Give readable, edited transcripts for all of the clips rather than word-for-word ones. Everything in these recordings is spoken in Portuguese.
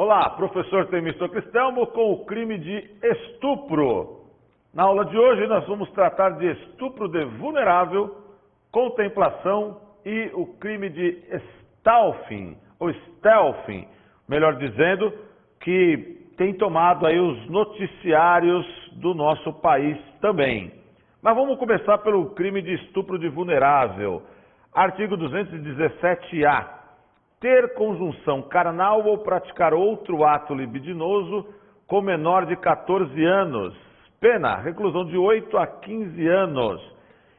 Olá, professor Temístocles com o crime de estupro. Na aula de hoje nós vamos tratar de estupro de vulnerável, contemplação e o crime de stalking, ou stealthing, melhor dizendo, que tem tomado aí os noticiários do nosso país também. Mas vamos começar pelo crime de estupro de vulnerável. Artigo 217-A. Ter conjunção carnal ou praticar outro ato libidinoso com menor de 14 anos. Pena, reclusão de 8 a 15 anos.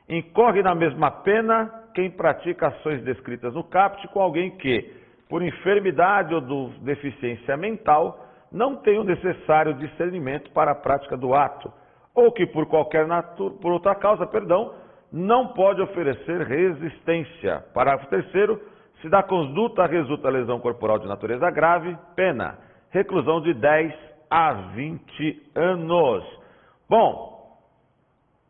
Incorre na mesma pena quem pratica ações descritas no caput com alguém que, por enfermidade ou deficiência mental, não tem o necessário discernimento para a prática do ato, ou que por outra causa, não pode oferecer resistência. Parágrafo 3º. Se da conduta resulta lesão corporal de natureza grave, pena, reclusão de 10 a 20 anos. Bom,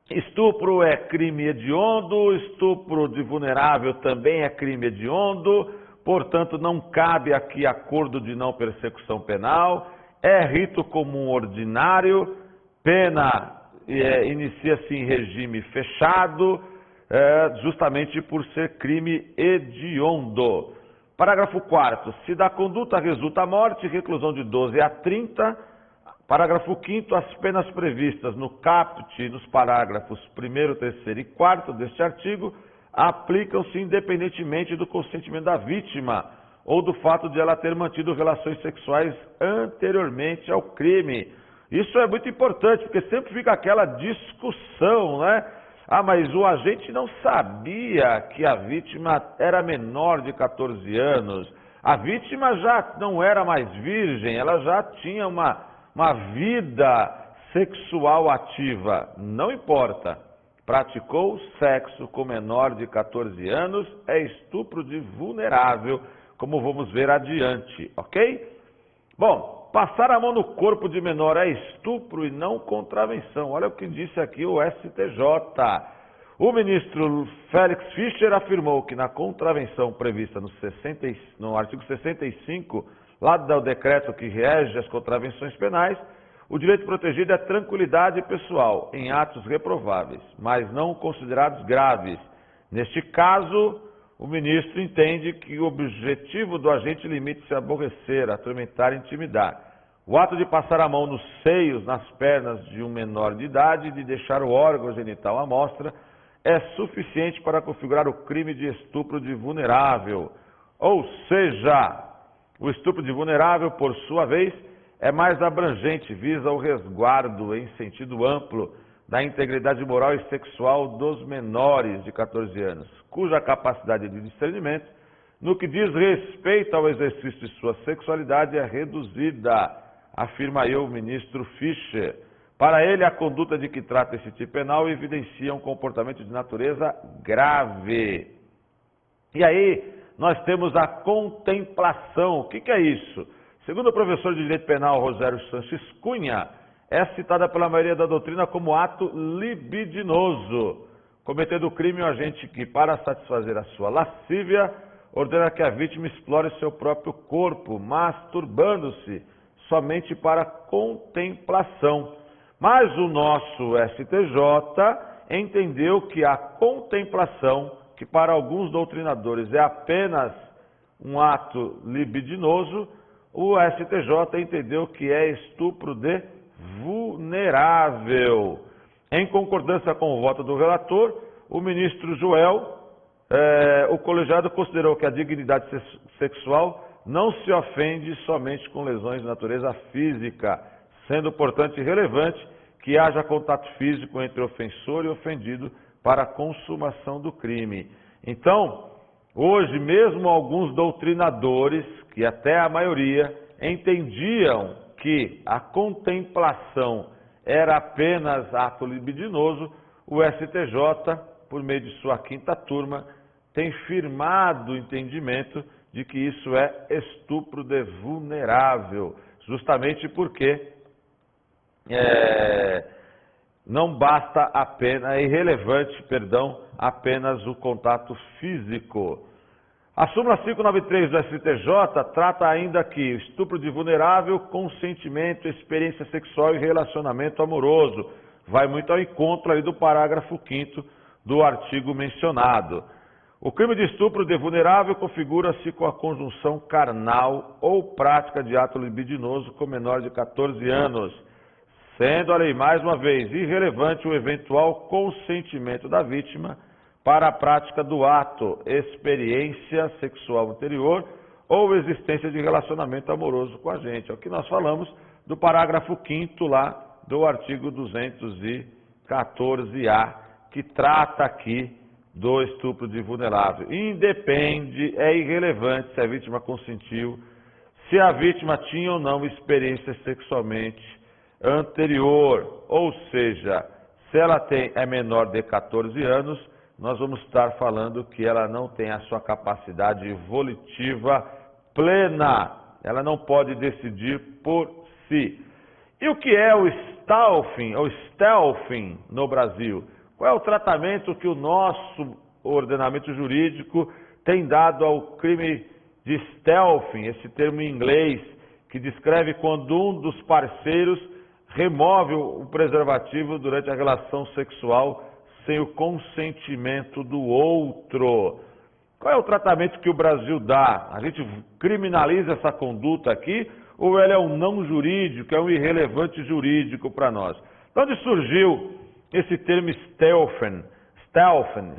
estupro é crime hediondo, estupro de vulnerável também é crime hediondo, portanto não cabe aqui acordo de não persecução penal, é rito comum ordinário, pena inicia-se em regime fechado, justamente por ser crime hediondo. Parágrafo 4º. Se da conduta resulta a morte, reclusão de 12 a 30. Parágrafo 5º. As penas previstas no caput, nos parágrafos 1º, 3º e 4º deste artigo, aplicam-se independentemente do consentimento da vítima ou do fato de ela ter mantido relações sexuais anteriormente ao crime. Isso é muito importante, porque sempre fica aquela discussão, né? Ah, mas o agente não sabia que a vítima era menor de 14 anos. A vítima já não era mais virgem, ela já tinha uma vida sexual ativa. Não importa. Praticou sexo com menor de 14 anos, é estupro de vulnerável, como vamos ver adiante, ok? Bom, passar a mão no corpo de menor é estupro e não contravenção. Olha o que disse aqui o STJ. O ministro Félix Fischer afirmou que na contravenção prevista no artigo 65, lá do decreto que rege as contravenções penais, o direito protegido é tranquilidade pessoal em atos reprováveis, mas não considerados graves. Neste caso, o ministro entende que o objetivo do agente limite-se a aborrecer, atormentar e intimidar. O ato de passar a mão nos seios, nas pernas de um menor de idade e de deixar o órgão genital à mostra é suficiente para configurar o crime de estupro de vulnerável. Ou seja, o estupro de vulnerável, por sua vez, é mais abrangente, visa o resguardo em sentido amplo da integridade moral e sexual dos menores de 14 anos, cuja capacidade de discernimento, no que diz respeito ao exercício de sua sexualidade, é reduzida, afirma aí o ministro Fischer. Para ele, a conduta de que trata esse tipo penal evidencia um comportamento de natureza grave. E aí, nós temos a contemplação. O que é isso? Segundo o professor de Direito Penal Rogério Sanches Cunha, é citada pela maioria da doutrina como ato libidinoso, cometendo o crime o agente que, para satisfazer a sua lascívia, ordena que a vítima explore seu próprio corpo, masturbando-se somente para contemplação. Mas o nosso STJ entendeu que a contemplação, que para alguns doutrinadores é apenas um ato libidinoso, o STJ entendeu que é estupro de vulnerável. Em concordância com o voto do relator, o ministro Joel, o colegiado considerou que a dignidade sexual não se ofende somente com lesões de natureza física, sendo, portanto, irrelevante que haja contato físico entre ofensor e ofendido para a consumação do crime. Então, hoje mesmo alguns doutrinadores, que até a maioria, entendiam que a contemplação era apenas ato libidinoso, o STJ, por meio de sua 5ª turma, tem firmado o entendimento de que isso é estupro de vulnerável, justamente porque não basta apenas, é irrelevante, apenas o contato físico. A súmula 593 do STJ trata ainda que o estupro de vulnerável, consentimento, experiência sexual e relacionamento amoroso. Vai muito ao encontro aí do parágrafo 5º do artigo mencionado. O crime de estupro de vulnerável configura-se com a conjunção carnal ou prática de ato libidinoso com menor de 14 anos, sendo a lei, mais uma vez, irrelevante o eventual consentimento da vítima para a prática do ato, experiência sexual anterior ou existência de relacionamento amoroso com a gente. É o que nós falamos do parágrafo 5º lá do artigo 214-A, que trata aqui do estupro de vulnerável. Independe, é irrelevante se a vítima consentiu, se a vítima tinha ou não experiência sexualmente anterior, ou seja, se ela é menor de 14 anos, nós vamos estar falando que ela não tem a sua capacidade volitiva plena, ela não pode decidir por si. E o que é o stalking ou stealthing no Brasil? Qual é o tratamento que o nosso ordenamento jurídico tem dado ao crime de stealthing, esse termo em inglês, que descreve quando um dos parceiros remove o preservativo durante a relação sexual sem o consentimento do outro. Qual é o tratamento que o Brasil dá? A gente criminaliza essa conduta aqui ou ela é um não jurídico, é um irrelevante jurídico para nós? De onde surgiu esse termo stealthing,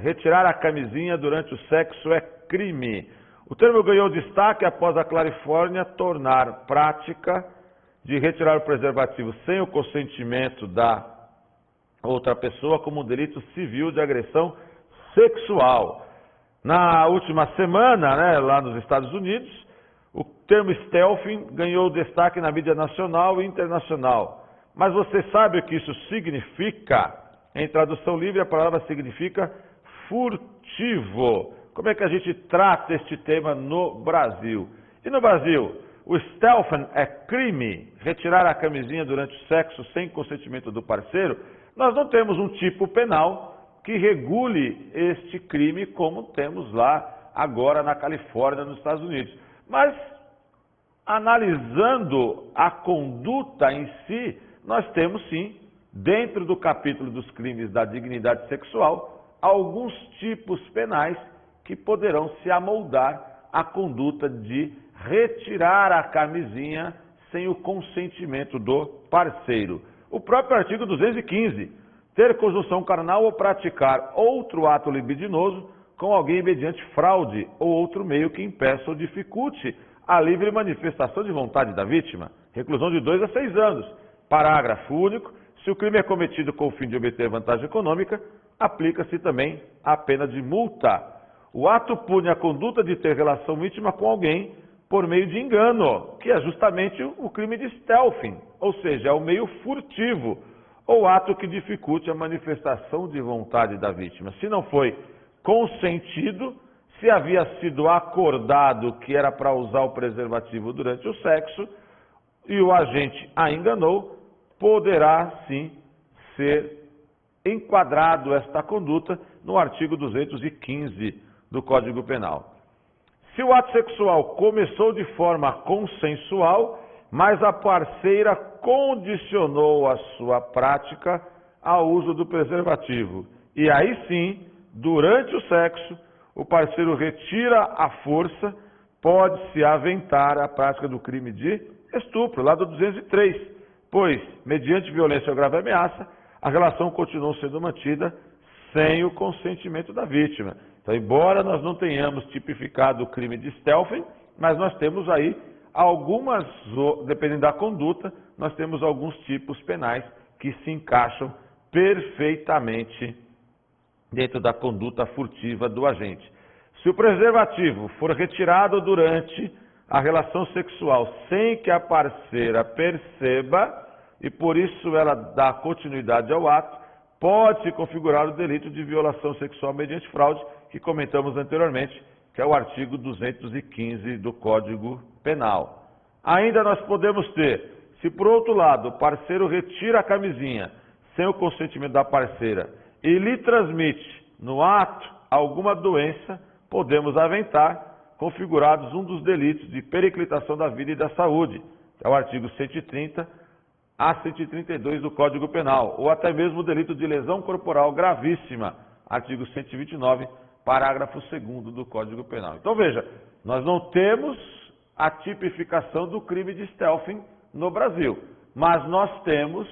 retirar a camisinha durante o sexo é crime. O termo ganhou destaque após a Califórnia tornar prática de retirar o preservativo sem o consentimento da outra pessoa como um delito civil de agressão sexual. Na última semana, lá nos Estados Unidos, o termo stealthing ganhou destaque na mídia nacional e internacional. Mas você sabe o que isso significa? Em tradução livre, a palavra significa furtivo. Como é que a gente trata este tema no Brasil? E no Brasil, o stealthing é crime, retirar a camisinha durante o sexo sem consentimento do parceiro? Nós não temos um tipo penal que regule este crime como temos lá agora na Califórnia, nos Estados Unidos. Mas, analisando a conduta em si, nós temos sim, dentro do capítulo dos crimes da dignidade sexual, alguns tipos penais que poderão se amoldar à conduta de retirar a camisinha sem o consentimento do parceiro. O próprio artigo 215, ter conjunção carnal ou praticar outro ato libidinoso com alguém mediante fraude ou outro meio que impeça ou dificulte a livre manifestação de vontade da vítima. Reclusão de 2 a 6 anos. Parágrafo único. Se o crime é cometido com o fim de obter vantagem econômica, aplica-se também a pena de multa. O ato pune a conduta de ter relação íntima com alguém por meio de engano, que é justamente o crime de stealthing, ou seja, é o meio furtivo, ou ato que dificulte a manifestação de vontade da vítima. Se não foi consentido, se havia sido acordado que era para usar o preservativo durante o sexo e o agente a enganou, poderá sim ser enquadrado esta conduta no artigo 215 do Código Penal. Se o ato sexual começou de forma consensual, mas a parceira condicionou a sua prática ao uso do preservativo, e aí sim, durante o sexo, o parceiro retira a força, pode-se aventar a prática do crime de estupro, lá do 203, pois, mediante violência ou grave ameaça, a relação continuou sendo mantida sem o consentimento da vítima. Então, embora nós não tenhamos tipificado o crime de stealthing, mas nós temos aí algumas, dependendo da conduta, nós temos alguns tipos penais que se encaixam perfeitamente dentro da conduta furtiva do agente. Se o preservativo for retirado durante a relação sexual sem que a parceira perceba, e por isso ela dá continuidade ao ato, pode-se configurar o delito de violação sexual mediante fraude, que comentamos anteriormente, que é o artigo 215 do Código Penal. Ainda nós podemos ter, se por outro lado o parceiro retira a camisinha sem o consentimento da parceira e lhe transmite no ato alguma doença, podemos aventar configurados um dos delitos de periclitação da vida e da saúde, que é o artigo 130 a 132 do Código Penal, ou até mesmo o delito de lesão corporal gravíssima, artigo 129, parágrafo 2º do Código Penal. Então veja, nós não temos a tipificação do crime de stealthing no Brasil, mas nós temos,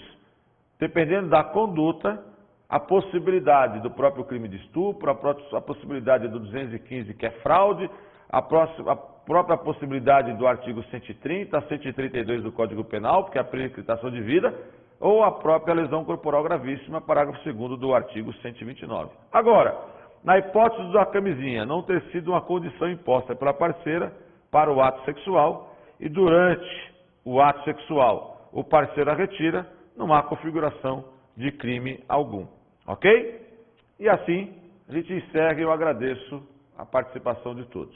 dependendo da conduta, a possibilidade do próprio crime de estupro, a possibilidade do 215, que é fraude, a própria possibilidade do artigo 130 a 132 do Código Penal, que é a periclitação de vida, ou a própria lesão corporal gravíssima, parágrafo 2º do artigo 129. Agora, na hipótese da camisinha não ter sido uma condição imposta pela parceira para o ato sexual e durante o ato sexual o parceiro a retira, não há configuração de crime algum. Ok? E assim a gente encerra e eu agradeço a participação de todos.